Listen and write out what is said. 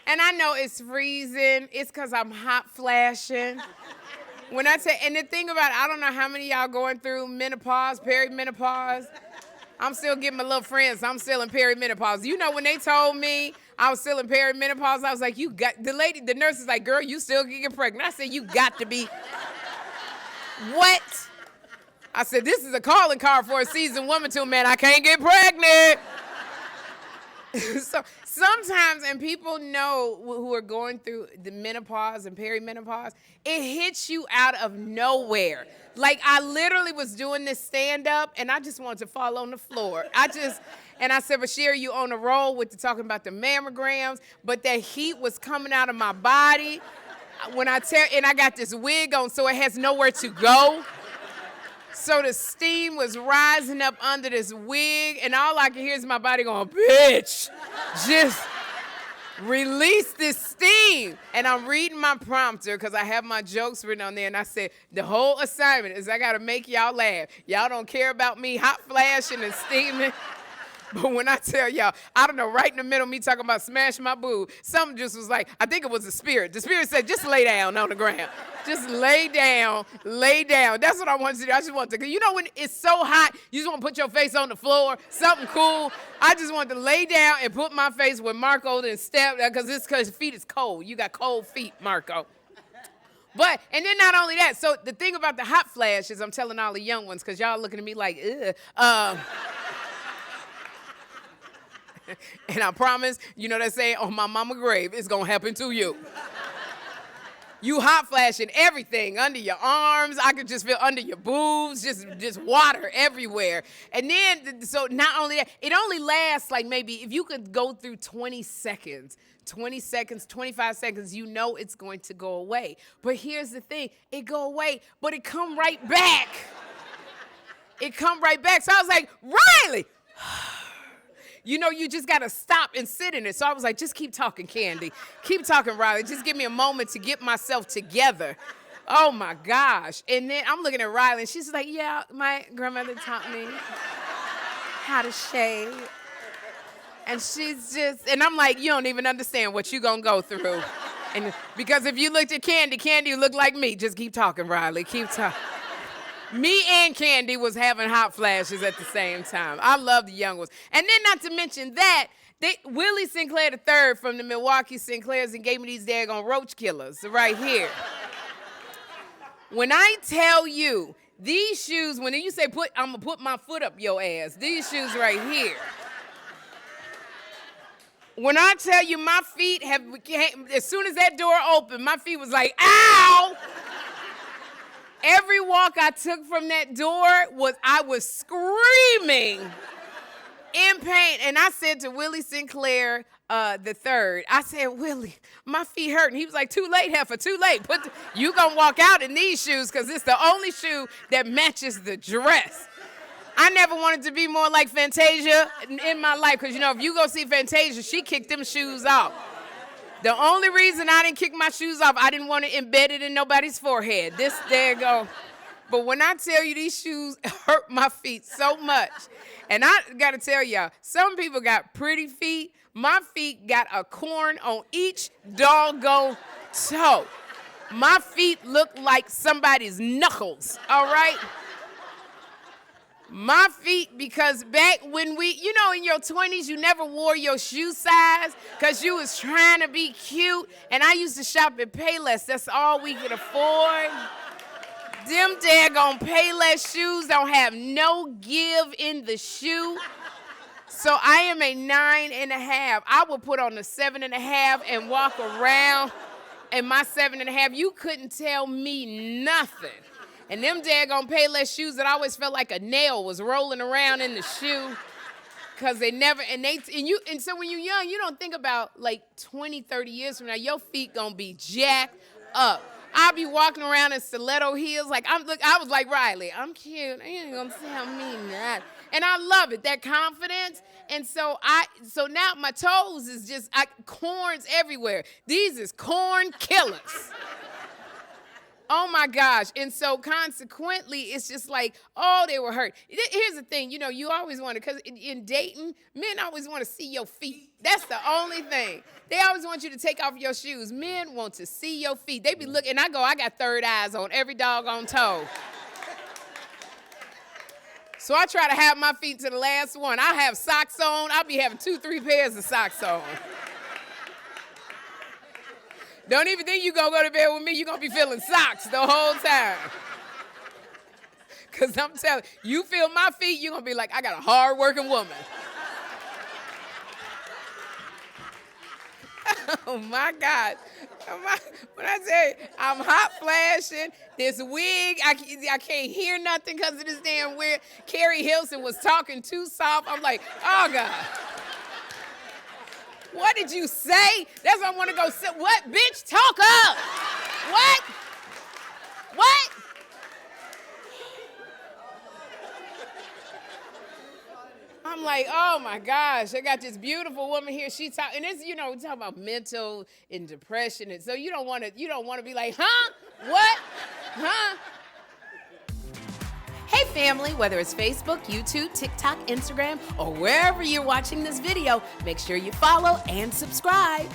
And I know it's freezing. It's because I'm hot flashing. When I say, and the thing about it, I don't know how many of y'all going through menopause, perimenopause. I'm still getting my little friends. I'm still in perimenopause. You know, when they told me I was still in perimenopause, I was like, the nurse is like, girl, you still can get pregnant. I said, you got to be. What? I said, this is a calling card for a seasoned woman too, man. I can't get pregnant. So sometimes, and people know who are going through the menopause and perimenopause, it hits you out of nowhere. Like, I literally was doing this stand-up, and I just wanted to fall on the floor. And I said, but Sherri, you on a roll with talking about the mammograms, but that heat was coming out of my body. And I got this wig on, so it has nowhere to go. So the steam was rising up under this wig, and all I could hear is my body going, bitch, just release this steam. And I'm reading my prompter because I have my jokes written on there, and I said, the whole assignment is I got to make y'all laugh. Y'all don't care about me hot flashing and steaming. But when I tell y'all, I don't know, right in the middle of me talking about smashing my boob, something just was like, I think it was the spirit. The spirit said, just lay down on the ground. Just lay down, lay down. That's what I wanted to do. I just wanted to, because you know when it's so hot, you just want to put your face on the floor, something cool. I just wanted to lay down and put my face where Marco then stepped, because his feet is cold. You got cold feet, Marco. But, and then not only that, so the thing about the hot flashes, I'm telling all the young ones, because y'all looking at me like, ugh. And I promise, you know they say, on my mama grave, it's going to happen to you. You hot flashing everything under your arms. I could just feel under your boobs, just water everywhere. And then, so not only that, it only lasts like maybe, if you could go through 20 seconds, 25 seconds, you know it's going to go away. But here's the thing, it go away, but it come right back. It come right back. So I was like, Riley, you know, you just got to stop and sit in it. So I was like, just keep talking, Kandi. Keep talking, Riley. Just give me a moment to get myself together. Oh, my gosh. And then I'm looking at Riley, and she's like, yeah, my grandmother taught me how to shave. And and I'm like, you don't even understand what you're going to go through. And because if you looked at Kandi would look like me. Just keep talking, Riley. Keep talking. Me and Kandi was having hot flashes at the same time. I love the young ones. And then not to mention that, Willie Sinclair III from the Milwaukee Sinclairs and gave me these daggone roach killers right here. When I tell you, these shoes, when you say I'm going to put my foot up your ass, these shoes right here. When I tell you my feet as soon as that door opened, my feet was like, ow! Every walk I took from that door I was screaming in pain. And I said to Willie Sinclair III, I said, Willie, my feet hurt. And he was like, too late, heifer, too late. You gonna walk out in these shoes because it's the only shoe that matches the dress. I never wanted to be more like Fantasia in my life because, you know, if you go see Fantasia, she kicked them shoes off. The only reason I didn't kick my shoes off, I didn't want it embedded in nobody's forehead. There you go. But when I tell you these shoes hurt my feet so much, and I got to tell y'all, some people got pretty feet. My feet got a corn on each doggone toe. My feet look like somebody's knuckles, all right? My feet, because back when in your 20s, you never wore your shoe size because you was trying to be cute. And I used to shop at Payless. That's all we could afford. Them daggone Payless shoes don't have no give in the shoe. So I am a 9.5. I would put on a 7.5 and walk around. And my 7.5, you couldn't tell me nothing. And them daggone Payless shoes that I always felt like a nail was rolling around in the shoe. Cause so when you're young, you don't think about like 20, 30 years from now, your feet gonna be jacked up. I'll be walking around in stiletto heels. I was like, Riley, I'm cute. You ain't gonna tell me that. And I love it, that confidence. And so now my toes is just corns everywhere. These is corn killers. Oh my gosh. And so consequently, it's just like, oh, they were hurt. Here's the thing, you know, you always want to, because in dating, men always want to see your feet. That's the only thing. They always want you to take off your shoes. Men want to see your feet. They be looking, and I got third eyes on every doggone toe. So I try to have my feet to the last one. I have socks on. I'll be having 2-3 pairs of socks on. Don't even think you gonna go to bed with me. You're gonna be feeling socks the whole time. Because I'm telling you, feel my feet, you're gonna be like, I got a hard-working woman. Oh my God. When I say I'm hot flashing, this wig, I can't hear nothing because of this damn wig. Keri Hilton was talking too soft. I'm like, oh God. What did you say? That's why I want to go sit. What, bitch? Talk up. What? What? I'm like, oh my gosh, I got this beautiful woman here. She talk, and it's, you know, we talk about mental and depression, and so you don't want to be like, huh? What? Huh? Hey family, whether it's Facebook, YouTube, TikTok, Instagram, or wherever you're watching this video, make sure you follow and subscribe.